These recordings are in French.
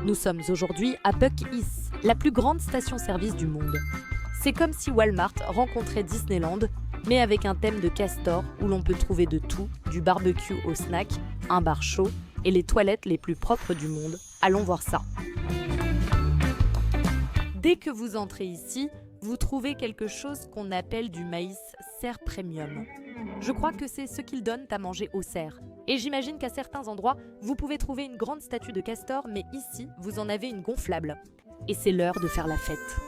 Nous sommes aujourd'hui à Buc-ee's, la plus grande station-service du monde. C'est comme si Walmart rencontrait Disneyland, mais avec un thème de castor où l'on peut trouver de tout, du barbecue au snack, un bar chaud et les toilettes les plus propres du monde. Allons voir ça. Dès que vous entrez ici, vous trouvez quelque chose qu'on appelle du maïs cerf premium. Je crois que c'est ce qu'ils donnent à manger aux cerfs. Et j'imagine qu'à certains endroits, vous pouvez trouver une grande statue de castor, mais ici, vous en avez une gonflable. Et c'est l'heure de faire la fête.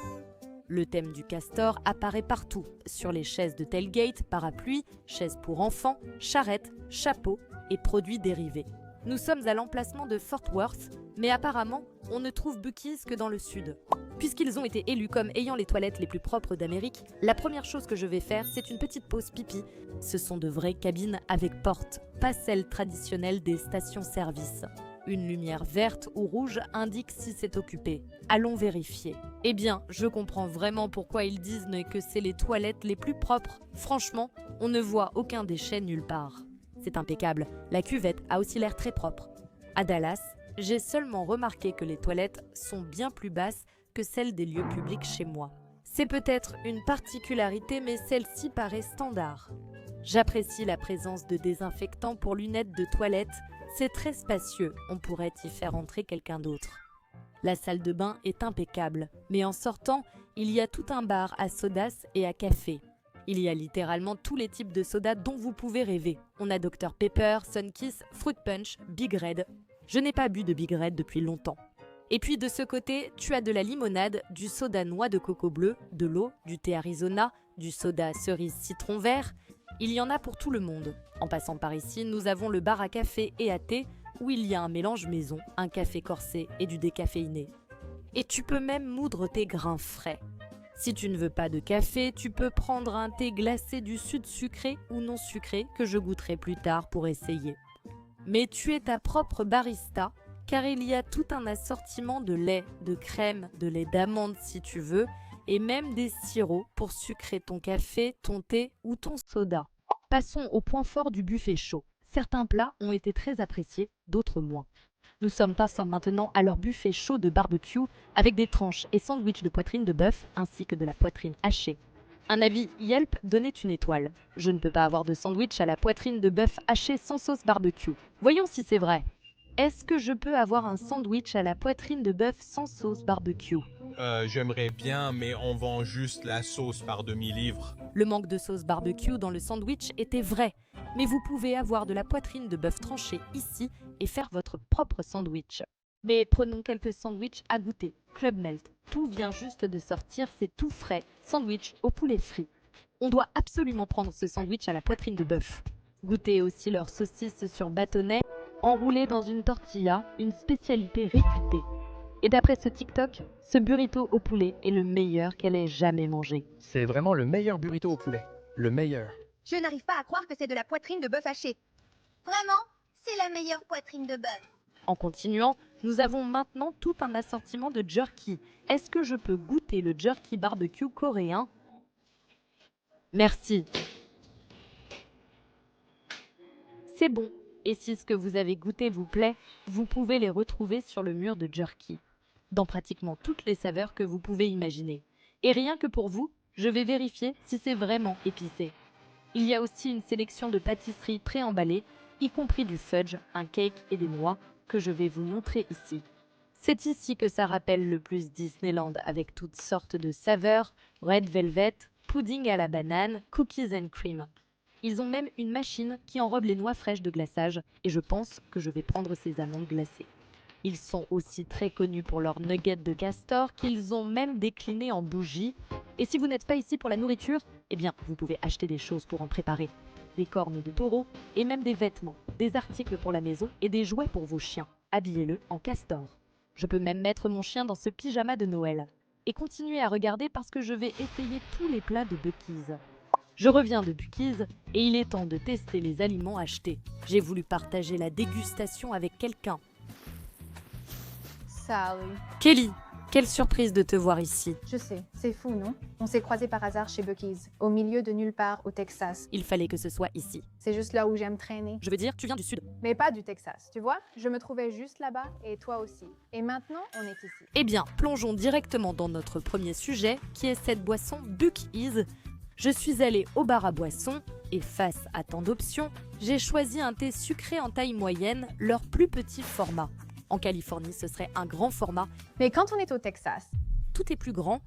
Le thème du castor apparaît partout, sur les chaises de tailgate, parapluies, chaises pour enfants, charrettes, chapeaux et produits dérivés. Nous sommes à l'emplacement de Fort Worth, mais apparemment, on ne trouve Buc-ee's que dans le sud. Puisqu'ils ont été élus comme ayant les toilettes les plus propres d'Amérique, la première chose que je vais faire, c'est une petite pause pipi. Ce sont de vraies cabines avec porte, pas celles traditionnelles des stations-service. Une lumière verte ou rouge indique si c'est occupé. Allons vérifier. Eh bien, je comprends vraiment pourquoi ils disent que c'est les toilettes les plus propres. Franchement, on ne voit aucun déchet nulle part. C'est impeccable. La cuvette a aussi l'air très propre. À Dallas, j'ai seulement remarqué que les toilettes sont bien plus basses que celles des lieux publics chez moi. C'est peut-être une particularité, mais celle-ci paraît standard. J'apprécie la présence de désinfectants pour lunettes de toilette. C'est très spacieux, on pourrait y faire entrer quelqu'un d'autre. La salle de bain est impeccable, mais en sortant, il y a tout un bar à sodas et à café. Il y a littéralement tous les types de sodas dont vous pouvez rêver. On a Dr Pepper, Sunkist, Fruit Punch, Big Red. Je n'ai pas bu de Big Red depuis longtemps. Et puis de ce côté, tu as de la limonade, du soda noix de coco bleu, de l'eau, du thé Arizona, du soda cerise citron vert. Il y en a pour tout le monde. En passant par ici, nous avons le bar à café et à thé, où il y a un mélange maison, un café corsé et du décaféiné. Et tu peux même moudre tes grains frais. Si tu ne veux pas de café, tu peux prendre un thé glacé du sud sucré ou non sucré que je goûterai plus tard pour essayer. Mais tu es ta propre barista, car il y a tout un assortiment de lait, de crème, de lait d'amande si tu veux, et même des sirops pour sucrer ton café, ton thé ou ton soda. Passons au point fort du buffet chaud. Certains plats ont été très appréciés, d'autres moins. Nous sommes passés maintenant à leur buffet chaud de barbecue avec des tranches et sandwichs de poitrine de bœuf ainsi que de la poitrine hachée. Un avis Yelp donnait une étoile. Je ne peux pas avoir de sandwich à la poitrine de bœuf hachée sans sauce barbecue. Voyons si c'est vrai. Est-ce que je peux avoir un sandwich à la poitrine de bœuf sans sauce barbecue? J'aimerais bien, mais on vend juste la sauce par demi-livre. Le manque de sauce barbecue dans le sandwich était vrai, mais vous pouvez avoir de la poitrine de bœuf tranchée ici et faire votre propre sandwich. Mais prenons quelques sandwichs à goûter. Club Melt, tout vient juste de sortir, c'est tout frais. Sandwich au poulet frit. On doit absolument prendre ce sandwich à la poitrine de bœuf. Goûtez aussi leurs saucisses sur bâtonnet, enroulées dans une tortilla, une spécialité réputée. Et d'après ce TikTok, ce burrito au poulet est le meilleur qu'elle ait jamais mangé. C'est vraiment le meilleur burrito au poulet. Le meilleur. Je n'arrive pas à croire que c'est de la poitrine de bœuf haché. Vraiment, c'est la meilleure poitrine de bœuf. En continuant, nous avons maintenant tout un assortiment de jerky. Est-ce que je peux goûter le jerky barbecue coréen? Merci. C'est bon. Et si ce que vous avez goûté vous plaît, vous pouvez les retrouver sur le mur de jerky, dans pratiquement toutes les saveurs que vous pouvez imaginer. Et rien que pour vous, je vais vérifier si c'est vraiment épicé. Il y a aussi une sélection de pâtisseries préemballées, y compris du fudge, un cake et des noix, que je vais vous montrer ici. C'est ici que ça rappelle le plus Disneyland avec toutes sortes de saveurs, red velvet, pudding à la banane, cookies and cream. Ils ont même une machine qui enrobe les noix fraîches de glaçage et je pense que je vais prendre ces amandes glacées. Ils sont aussi très connus pour leurs nuggets de castor qu'ils ont même déclinés en bougies. Et si vous n'êtes pas ici pour la nourriture, eh bien vous pouvez acheter des choses pour en préparer. Des cornes de taureau et même des vêtements, des articles pour la maison et des jouets pour vos chiens. Habillez-le en castor. Je peux même mettre mon chien dans ce pyjama de Noël. Et continuer à regarder parce que je vais essayer tous les plats de Buc-ee's. Je reviens de Buc-ee's et il est temps de tester les aliments achetés. J'ai voulu partager la dégustation avec quelqu'un. Sally. Kelly, Quelle surprise de te voir ici. Je sais, c'est fou, non? On s'est croisés par hasard chez Buc-ee's, au milieu de nulle part au Texas. Il fallait que ce soit ici. C'est juste là où j'aime traîner. Je veux dire, tu viens du sud. Mais pas du Texas, tu vois? Je me trouvais juste là-bas et toi aussi. Et maintenant, on est ici. Eh bien, plongeons directement dans notre premier sujet, qui est cette boisson Buc-ee's. Je suis allée au bar à boissons et face à tant d'options, j'ai choisi un thé sucré en taille moyenne, leur plus petit format. En Californie, ce serait un grand format. Mais quand on est au Texas, Tout est plus grand.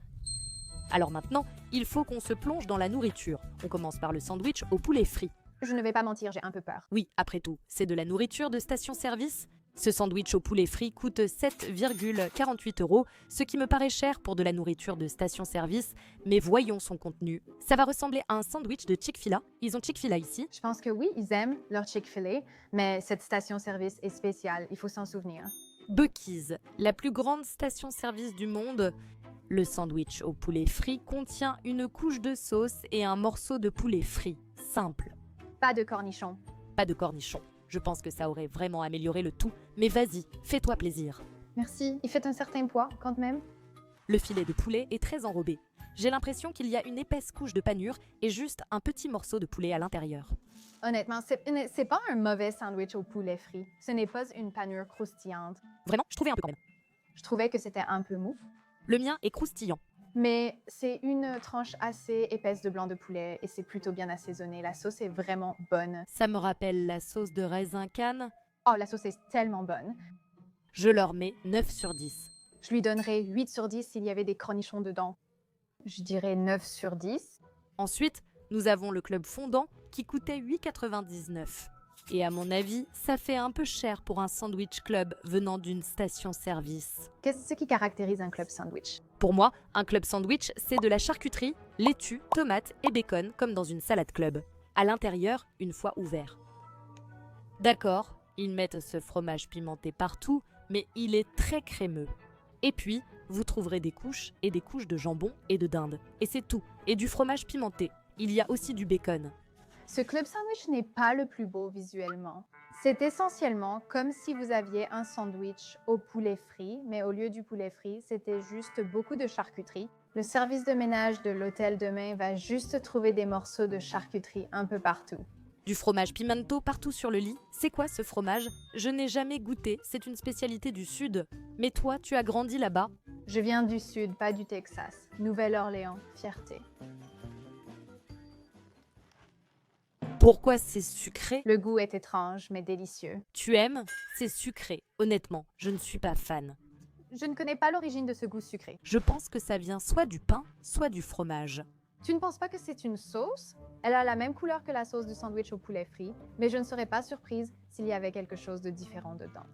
Alors maintenant, il faut qu'on se plonge dans la nourriture. On commence par le sandwich au poulet frit. je ne vais pas mentir, j'ai un peu peur. Oui, après tout, c'est de la nourriture de station-service. Ce sandwich au poulet frit coûte 7,48 €, ce qui me paraît cher pour de la nourriture de station-service, mais voyons son contenu. Ça va ressembler à un sandwich de Chick-fil-A. Ils ont Chick-fil-A ici. Je pense que oui, ils aiment leur Chick-fil-A, mais cette station-service est spéciale, il faut s'en souvenir. Buc-ee's, la plus grande station-service du monde. Le sandwich au poulet frit contient une couche de sauce et un morceau de poulet frit. Simple. Pas de cornichons. Pas de cornichons. Je pense que ça aurait vraiment amélioré le tout, mais vas-y, fais-toi plaisir. Merci, il fait un certain poids quand même. Le filet de poulet est très enrobé. J'ai l'impression qu'il y a une épaisse couche de panure et juste un petit morceau de poulet à l'intérieur. Honnêtement, c'est pas un mauvais sandwich au poulet frit. Ce n'est pas une panure croustillante. Vraiment, je trouvais un peu quand même. Je trouvais que c'était un peu mou. Le mien est croustillant. Mais c'est une tranche assez épaisse de blanc de poulet et c'est plutôt bien assaisonné. La sauce est vraiment bonne. Ça me rappelle la sauce de raisin canne. Oh, la sauce est tellement bonne. Je leur mets 9 sur 10. Je lui donnerais 8 sur 10 s'il y avait des cornichons dedans. Je dirais 9 sur 10. Ensuite, nous avons le club fondant qui coûtait 8,99 €. Et à mon avis, ça fait un peu cher pour un sandwich club venant d'une station-service. Qu'est-ce qui caractérise un club sandwich? Pour moi, un club sandwich, c'est de la charcuterie, laitue, tomates et bacon comme dans une salade club. À l'intérieur, une fois ouvert. D'accord, ils mettent ce fromage pimenté partout, mais il est très crémeux. Et puis, vous trouverez des couches et des couches de jambon et de dinde. Et c'est tout. Et du fromage pimenté. Il y a aussi du bacon. Ce club sandwich n'est pas le plus beau visuellement. C'est essentiellement comme si vous aviez un sandwich au poulet frit, mais au lieu du poulet frit, c'était juste beaucoup de charcuterie. Le service de ménage de l'hôtel demain va juste trouver des morceaux de charcuterie un peu partout. Du fromage pimento partout sur le lit. C'est quoi ce fromage? Je n'ai jamais goûté, c'est une spécialité du Sud. Mais toi, tu as grandi là-bas? Je viens du Sud, pas du Texas. Nouvelle-Orléans, fierté. Pourquoi c'est sucré? Le goût est étrange, mais délicieux. Tu aimes? C'est sucré. Honnêtement, je ne suis pas fan. Je ne connais pas l'origine de ce goût sucré. Je pense que ça vient soit du pain, soit du fromage. Tu ne penses pas que c'est une sauce? Elle a la même couleur que la sauce du sandwich au poulet frit, mais je ne serais pas surprise s'il y avait quelque chose de différent dedans.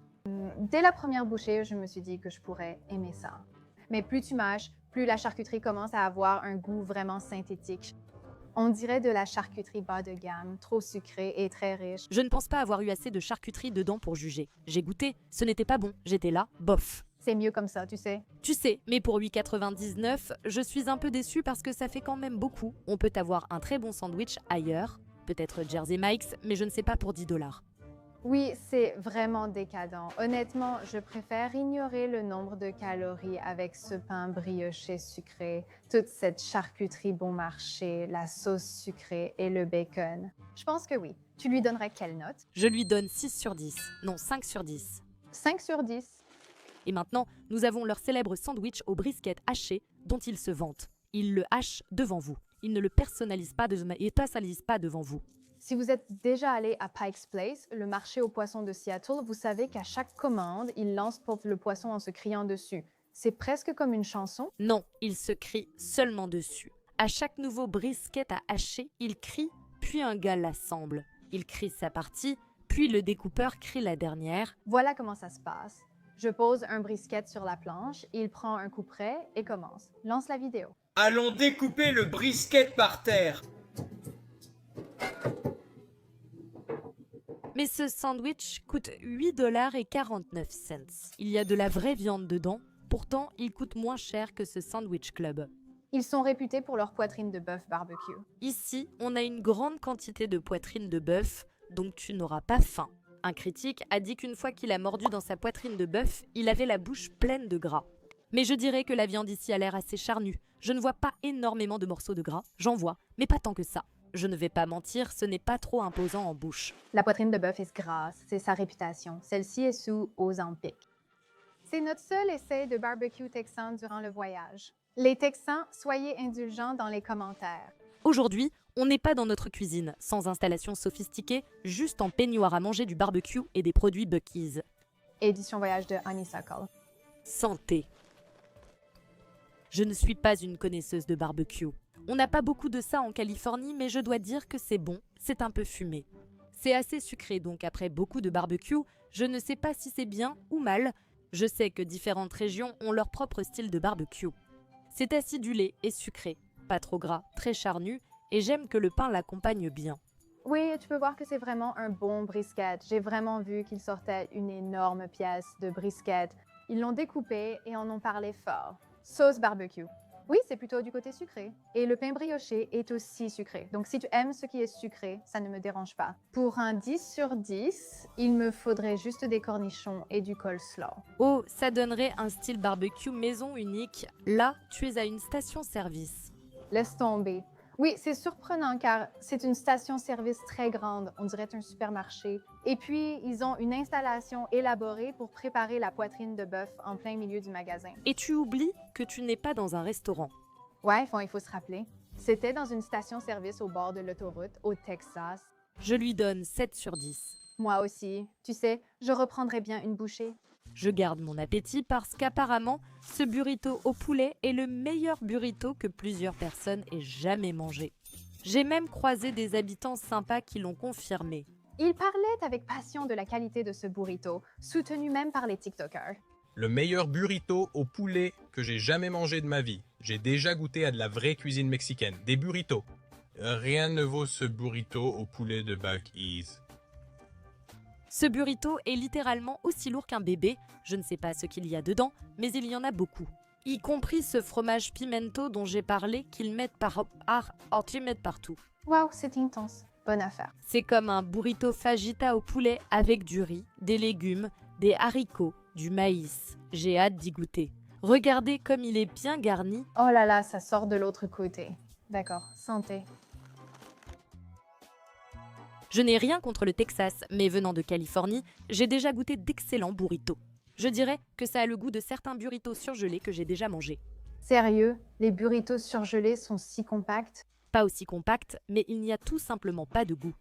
Dès la première bouchée, je me suis dit que je pourrais aimer ça. Mais plus tu mâches, plus la charcuterie commence à avoir un goût vraiment synthétique. On dirait de la charcuterie bas de gamme, trop sucrée et très riche. Je ne pense pas avoir eu assez de charcuterie dedans pour juger. J'ai goûté, ce n'était pas bon. J'étais là, bof. C'est mieux comme ça, tu sais. Tu sais, mais pour 8,99 €, je suis un peu déçue parce que ça fait quand même beaucoup. On peut avoir un très bon sandwich ailleurs, peut-être Jersey Mike's, mais je ne sais pas pour 10 $. Oui, c'est vraiment décadent. Honnêtement, je préfère ignorer le nombre de calories avec ce pain brioché sucré, toute cette charcuterie bon marché, la sauce sucrée et le bacon. Je pense que oui. Tu lui donnerais quelle note? Je lui donne 6 sur 10. Non, 5 sur 10. 5 sur 10. Et maintenant, nous avons leur célèbre sandwich au brisket haché dont ils se vantent. Ils le hachent devant vous. Ils ne le personnalisent pas devant vous. Si vous êtes déjà allé à Pike's Place, le marché aux poissons de Seattle, vous savez qu'à chaque commande, ils lancent le poisson en se criant dessus. C'est presque comme une chanson. Non, ils se crient seulement dessus. À chaque nouveau brisket à hacher, il crie, puis un gars l'assemble. Il crie sa partie, puis le découpeur crie la dernière. Voilà comment ça se passe. Je pose un brisket sur la planche, il prend un coup près et commence. Lance la vidéo. Allons découper le brisket par terre. Mais ce sandwich coûte 8,49 $. Il y a de la vraie viande dedans, pourtant il coûte moins cher que ce sandwich club. Ils sont réputés pour leur poitrine de bœuf barbecue. Ici, on a une grande quantité de poitrine de bœuf, donc tu n'auras pas faim. Un critique a dit qu'une fois qu'il a mordu dans sa poitrine de bœuf, il avait la bouche pleine de gras. Mais je dirais que la viande ici a l'air assez charnue. Je ne vois pas énormément de morceaux de gras, j'en vois, mais pas tant que ça. Je ne vais pas mentir, ce n'est pas trop imposant en bouche. La poitrine de bœuf est grasse, c'est sa réputation. Celle-ci est sous Ozempic. C'est notre seul essai de barbecue texan durant le voyage. Les Texans, soyez indulgents dans les commentaires. Aujourd'hui, on n'est pas dans notre cuisine, sans installation sophistiquée, juste en peignoir à manger du barbecue et des produits Buc-ee's. Édition voyage de Honeysuckle. Santé. Je ne suis pas une connaisseuse de barbecue. On n'a pas beaucoup de ça en Californie, mais je dois dire que c'est bon, c'est un peu fumé. C'est assez sucré, donc après beaucoup de barbecue, je ne sais pas si c'est bien ou mal. Je sais que différentes régions ont leur propre style de barbecue. C'est acidulé et sucré, pas trop gras, très charnu, et j'aime que le pain l'accompagne bien. Oui, tu peux voir que c'est vraiment un bon brisket. J'ai vraiment vu qu'ils sortaient une énorme pièce de brisket. Ils l'ont découpé et en ont parlé fort. Sauce barbecue. Oui, c'est plutôt du côté sucré. Et le pain brioché est aussi sucré. Donc si tu aimes ce qui est sucré, ça ne me dérange pas. Pour un 10 sur 10, il me faudrait juste des cornichons et du coleslaw. Oh, ça donnerait un style barbecue maison unique. Là, tu es à une station-service. Laisse tomber. Oui, c'est surprenant car c'est une station-service très grande, on dirait un supermarché. Et puis, ils ont une installation élaborée pour préparer la poitrine de bœuf en plein milieu du magasin. Et tu oublies que tu n'es pas dans un restaurant. Ouais, il faut se rappeler. C'était dans une station-service au bord de l'autoroute, au Texas. Je lui donne 7 sur 10. Moi aussi. Tu sais, je reprendrais bien une bouchée. Je garde mon appétit parce qu'apparemment, ce burrito au poulet est le meilleur burrito que plusieurs personnes aient jamais mangé. J'ai même croisé des habitants sympas qui l'ont confirmé. Il parlait avec passion de la qualité de ce burrito, soutenu même par les TikTokers. Le meilleur burrito au poulet que j'ai jamais mangé de ma vie. J'ai déjà goûté à de la vraie cuisine mexicaine, des burritos. Rien ne vaut ce burrito au poulet de Buc-ee's. Ce burrito est littéralement aussi lourd qu'un bébé. Je ne sais pas ce qu'il y a dedans, mais il y en a beaucoup. Y compris ce fromage pimento dont j'ai parlé qu'ils mettent partout. Waouh, c'est intense. Bonne affaire. C'est comme un burrito fajita au poulet avec du riz, des légumes, des haricots, du maïs. J'ai hâte d'y goûter. Regardez comme il est bien garni. Oh là là, ça sort de l'autre côté. D'accord, santé. Je n'ai rien contre le Texas, mais venant de Californie, j'ai déjà goûté d'excellents burritos. Je dirais que ça a le goût de certains burritos surgelés que j'ai déjà mangés. Sérieux, les burritos surgelés sont si compacts? Pas aussi compacts, mais il n'y a tout simplement pas de goût.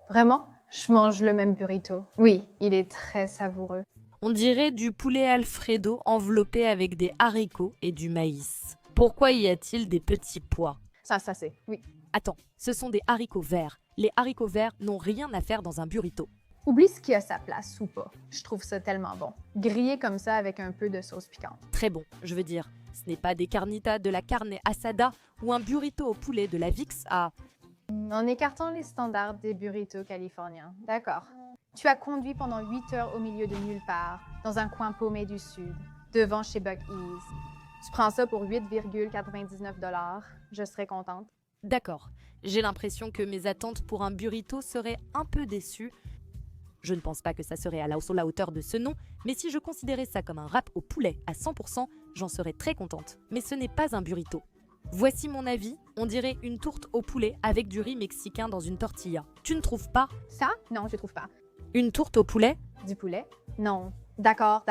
Vraiment? Je mange le même burrito. Oui, il est très savoureux. On dirait du poulet Alfredo enveloppé avec des haricots et du maïs. Pourquoi y a-t-il des petits pois? Ça c'est, oui. Attends, ce sont des haricots verts. Les haricots verts n'ont rien à faire dans un burrito. Oublie ce qui a sa place ou pas. Je trouve ça tellement bon. Grillé comme ça avec un peu de sauce piquante. Très bon, je veux dire. Ce n'est pas des carnitas de la carne asada ou un burrito au poulet de la Vix à... En écartant les standards des burritos californiens. D'accord. Tu as conduit pendant 8 heures au milieu de nulle part, dans un coin paumé du sud, devant chez Buc-ee's. Tu prends ça pour 8,99 $. Je serais contente. D'accord. J'ai l'impression que mes attentes pour un burrito seraient un peu déçues. Je ne pense pas que ça serait à la hauteur de ce nom, mais si je considérais ça comme un wrap au poulet à 100%, j'en serais très contente. Mais ce n'est pas un burrito. Voici mon avis, on dirait une tourte au poulet avec du riz mexicain dans une tortilla. Tu ne trouves pas? Ça? Non, je trouve pas. Une tourte au poulet? Du poulet? Non. D'accord.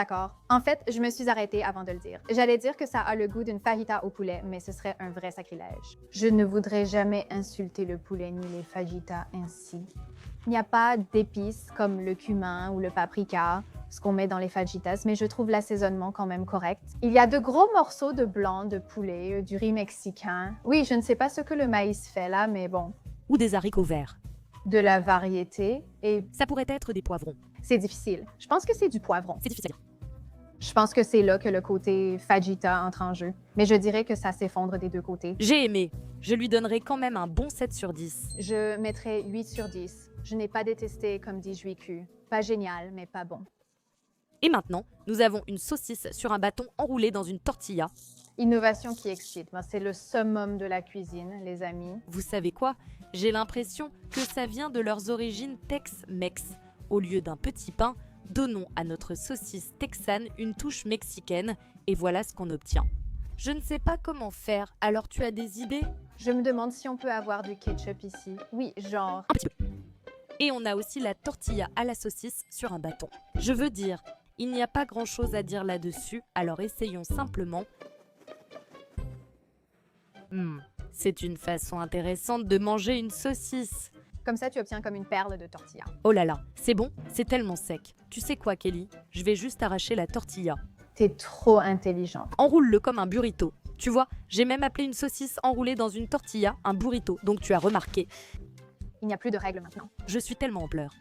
En fait, je me suis arrêtée avant de le dire. J'allais dire que ça a le goût d'une fajita au poulet, mais ce serait un vrai sacrilège. Je ne voudrais jamais insulter le poulet ni les fajitas ainsi. Il n'y a pas d'épices comme le cumin ou le paprika, ce qu'on met dans les fajitas, mais je trouve l'assaisonnement quand même correct. Il y a de gros morceaux de blanc de poulet, du riz mexicain. Oui, je ne sais pas ce que le maïs fait là, mais bon. Ou des haricots verts? De la variété et... Ça pourrait être des poivrons. C'est difficile. Je pense que c'est du poivron. C'est difficile. Je pense que c'est là que le côté fajita entre en jeu. Mais je dirais que ça s'effondre des deux côtés. J'ai aimé. Je lui donnerai quand même un bon 7 sur 10. Je mettrais 8 sur 10. Je n'ai pas détesté comme dit Juicu. Pas génial, mais pas bon. Et maintenant, nous avons une saucisse sur un bâton enroulé dans une tortilla. Innovation qui excite. C'est le summum de la cuisine, les amis. Vous savez quoi? J'ai l'impression que ça vient de leurs origines Tex-Mex. Au lieu d'un petit pain, donnons à notre saucisse texane une touche mexicaine et voilà ce qu'on obtient. Je ne sais pas comment faire, alors tu as des idées? Je me demande si on peut avoir du ketchup ici. Oui, genre. Un petit peu. Et on a aussi la tortilla à la saucisse sur un bâton. Je veux dire, il n'y a pas grand-chose à dire là-dessus, alors essayons simplement. C'est une façon intéressante de manger une saucisse. Comme ça, tu obtiens comme une perle de tortilla. Oh là là, c'est bon, c'est tellement sec. Tu sais quoi, Kelly? Je vais juste arracher la tortilla. T'es trop intelligent. Enroule-le comme un burrito. Tu vois, j'ai même appelé une saucisse enroulée dans une tortilla un burrito, donc tu as remarqué. Il n'y a plus de règles maintenant. Je suis tellement en pleurs.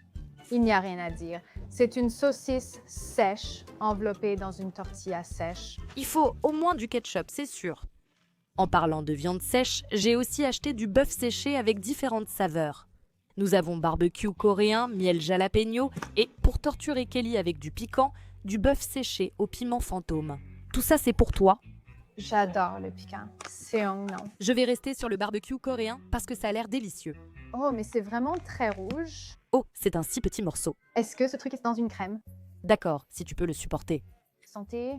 Il n'y a rien à dire. C'est une saucisse sèche, enveloppée dans une tortilla sèche. Il faut au moins du ketchup, c'est sûr. En parlant de viande sèche, j'ai aussi acheté du bœuf séché avec différentes saveurs. Nous avons barbecue coréen, miel jalapeno et, pour torturer Kelly avec du piquant, du bœuf séché au piment fantôme. Tout ça, c'est pour toi. J'adore le piquant. C'est un non. Je vais rester sur le barbecue coréen parce que ça a l'air délicieux. Oh, mais c'est vraiment très rouge. Oh, c'est un si petit morceau. Est-ce que ce truc est dans une crème? D'accord, si tu peux le supporter. Santé.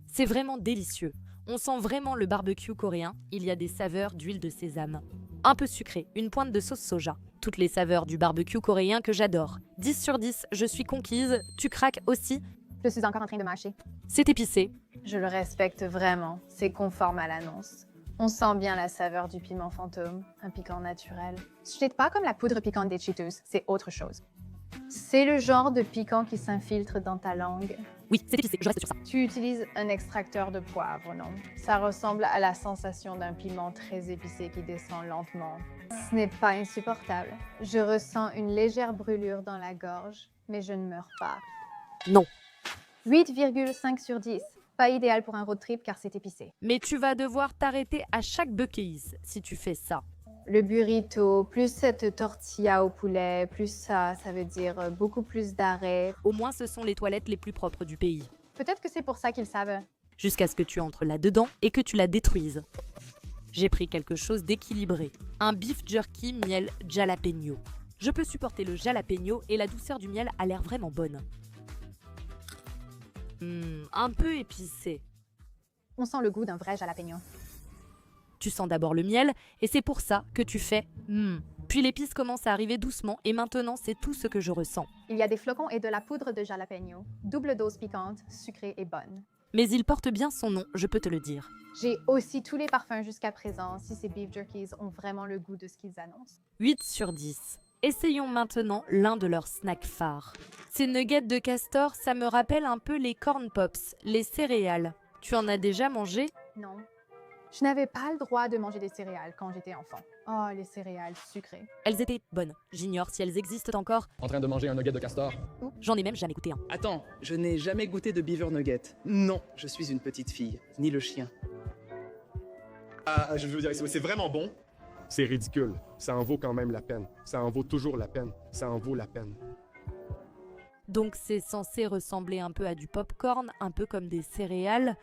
C'est vraiment délicieux. On sent vraiment le barbecue coréen. Il y a des saveurs d'huile de sésame. Un peu sucré, une pointe de sauce soja. Toutes les saveurs du barbecue coréen que j'adore. 10 sur 10, je suis conquise. Tu craques aussi? Je suis encore en train de mâcher. C'est épicé. Je le respecte vraiment. C'est conforme à l'annonce. On sent bien la saveur du piment fantôme, un piquant naturel. Ce n'est pas comme la poudre piquante des Cheetos, c'est autre chose. C'est le genre de piquant qui s'infiltre dans ta langue. Oui, c'est épicé, je reste sur ça. Tu utilises un extracteur de poivre, non? Ça ressemble à la sensation d'un piment très épicé qui descend lentement. Ce n'est pas insupportable. Je ressens une légère brûlure dans la gorge, mais je ne meurs pas. Non. 8,5 sur 10. Pas idéal pour un road trip car c'est épicé. Mais tu vas devoir t'arrêter à chaque Buc-ee's si tu fais ça. Le burrito, plus cette tortilla au poulet, plus ça veut dire beaucoup plus d'arrêt. Au moins, ce sont les toilettes les plus propres du pays. Peut-être que c'est pour ça qu'ils savent. Jusqu'à ce que tu entres là-dedans et que tu la détruises. J'ai pris quelque chose d'équilibré. Un beef jerky miel jalapeno. Je peux supporter le jalapeno et la douceur du miel a l'air vraiment bonne. Un peu épicé. On sent le goût d'un vrai jalapeno. Tu sens d'abord le miel et c'est pour ça que tu fais Puis l'épice commence à arriver doucement et maintenant c'est tout ce que je ressens. Il y a des flocons et de la poudre de jalapeno. Double dose piquante, sucrée et bonne. Mais il porte bien son nom, je peux te le dire. J'ai aussi tous les parfums jusqu'à présent si ces beef jerkies ont vraiment le goût de ce qu'ils annoncent. 8 sur 10. Essayons maintenant l'un de leurs snacks phares. Ces nuggets de castor, ça me rappelle un peu les corn pops, les céréales. Tu en as déjà mangé? Non. Je n'avais pas le droit de manger des céréales quand j'étais enfant. Oh, les céréales sucrées. Elles étaient bonnes. J'ignore si elles existent encore. En train de manger un nugget de castor. J'en ai même jamais goûté un. Attends, je n'ai jamais goûté de beaver nugget. Non, je suis une petite fille, ni le chien. Je veux dire, c'est vraiment bon. C'est ridicule. Ça en vaut quand même la peine. Ça en vaut toujours la peine. Ça en vaut la peine. Donc c'est censé ressembler un peu à du popcorn, un peu comme des céréales.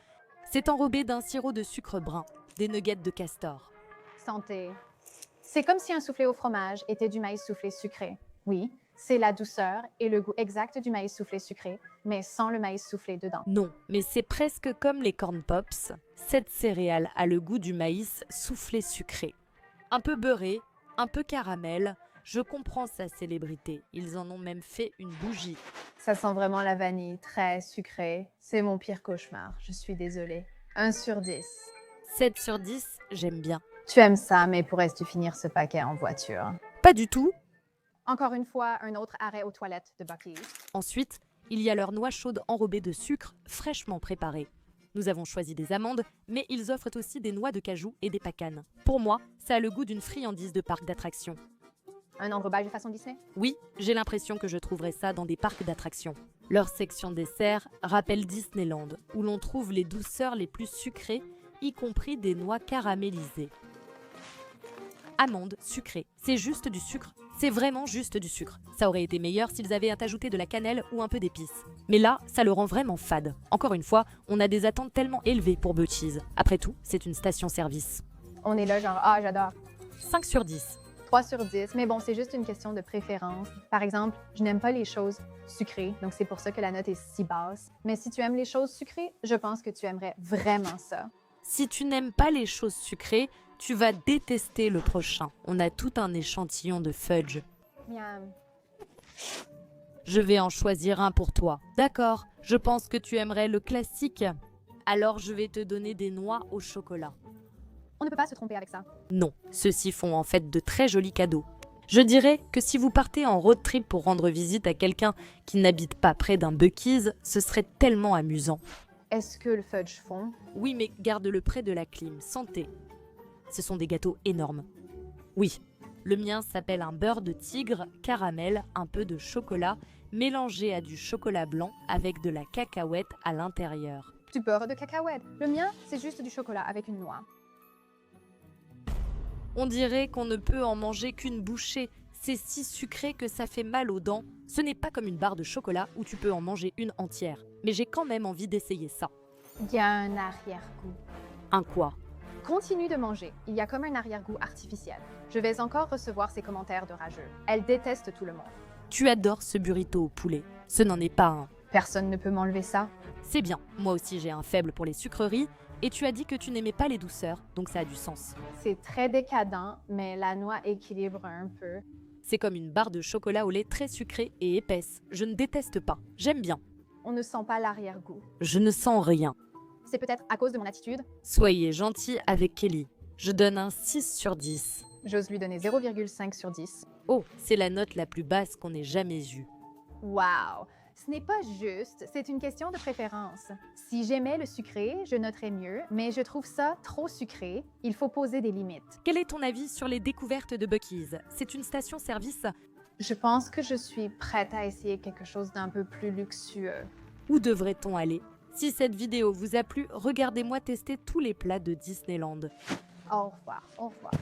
C'est enrobé d'un sirop de sucre brun, des nuggets de castor. Santé. C'est comme si un soufflé au fromage était du maïs soufflé sucré. Oui, c'est la douceur et le goût exact du maïs soufflé sucré, mais sans le maïs soufflé dedans. Non, mais c'est presque comme les corn pops. Cette céréale a le goût du maïs soufflé sucré. Un peu beurré, un peu caramel. Je comprends sa célébrité. Ils en ont même fait une bougie. Ça sent vraiment la vanille, très sucré. C'est mon pire cauchemar, je suis désolée. 1 sur 10. 7 sur 10, j'aime bien. Tu aimes ça, mais pourrais-tu finir ce paquet en voiture? Pas du tout. Encore une fois, un autre arrêt aux toilettes de Buc-ee's. Ensuite, il y a leur noix chaude enrobée de sucre, fraîchement préparée. Nous avons choisi des amandes, mais ils offrent aussi des noix de cajou et des pacanes. Pour moi, ça a le goût d'une friandise de parc d'attractions. Un enrobage de façon Disney? Oui, j'ai l'impression que je trouverais ça dans des parcs d'attractions. Leur section dessert rappelle Disneyland, où l'on trouve les douceurs les plus sucrées, y compris des noix caramélisées. Amandes sucrées, c'est juste du sucre. C'est vraiment juste du sucre. Ça aurait été meilleur s'ils avaient ajouté de la cannelle ou un peu d'épices. Mais là, ça le rend vraiment fade. Encore une fois, on a des attentes tellement élevées pour Buc-ee's. Après tout, c'est une station-service. On est là genre, ah, j'adore. 5 sur 10. 3 sur 10, mais bon, c'est juste une question de préférence. Par exemple, je n'aime pas les choses sucrées, donc c'est pour ça que la note est si basse. Mais si tu aimes les choses sucrées, je pense que tu aimerais vraiment ça. Si tu n'aimes pas les choses sucrées, tu vas détester le prochain. On a tout un échantillon de fudge. Miam. Je vais en choisir un pour toi. D'accord, je pense que tu aimerais le classique. Alors je vais te donner des noix au chocolat. On ne peut pas se tromper avec ça. Non, ceux-ci font en fait de très jolis cadeaux. Je dirais que si vous partez en road trip pour rendre visite à quelqu'un qui n'habite pas près d'un Buc-ee's, ce serait tellement amusant. Est-ce que le fudge fond? Oui, mais garde-le près de la clim, santé. Ce sont des gâteaux énormes. Oui, le mien s'appelle un beurre de tigre, caramel, un peu de chocolat, mélangé à du chocolat blanc avec de la cacahuète à l'intérieur. Du beurre de cacahuète. Le mien, c'est juste du chocolat avec une noix. On dirait qu'on ne peut en manger qu'une bouchée. C'est si sucré que ça fait mal aux dents. Ce n'est pas comme une barre de chocolat où tu peux en manger une entière. Mais j'ai quand même envie d'essayer ça. Il y a un arrière-goût. Un quoi? Continue de manger. Il y a comme un arrière-goût artificiel. Je vais encore recevoir ces commentaires de rageux. Elle déteste tout le monde. Tu adores ce burrito au poulet. Ce n'en est pas un. Personne ne peut m'enlever ça. C'est bien. Moi aussi j'ai un faible pour les sucreries. Et tu as dit que tu n'aimais pas les douceurs, donc ça a du sens. C'est très décadent, mais la noix équilibre un peu. C'est comme une barre de chocolat au lait très sucrée et épaisse. Je ne déteste pas. J'aime bien. On ne sent pas l'arrière-goût. Je ne sens rien. C'est peut-être à cause de mon attitude. Soyez gentil avec Kelly. Je donne un 6 sur 10. J'ose lui donner 0,5 sur 10. Oh, c'est la note la plus basse qu'on ait jamais eue. Wow! Ce n'est pas juste, c'est une question de préférence. Si j'aimais le sucré, je noterais mieux, mais je trouve ça trop sucré. Il faut poser des limites. Quel est ton avis sur les découvertes de Buc-ee's? C'est une station-service? Je pense que je suis prête à essayer quelque chose d'un peu plus luxueux. Où devrait-on aller? Si cette vidéo vous a plu, regardez-moi tester tous les plats de Disneyland. Au revoir, au revoir.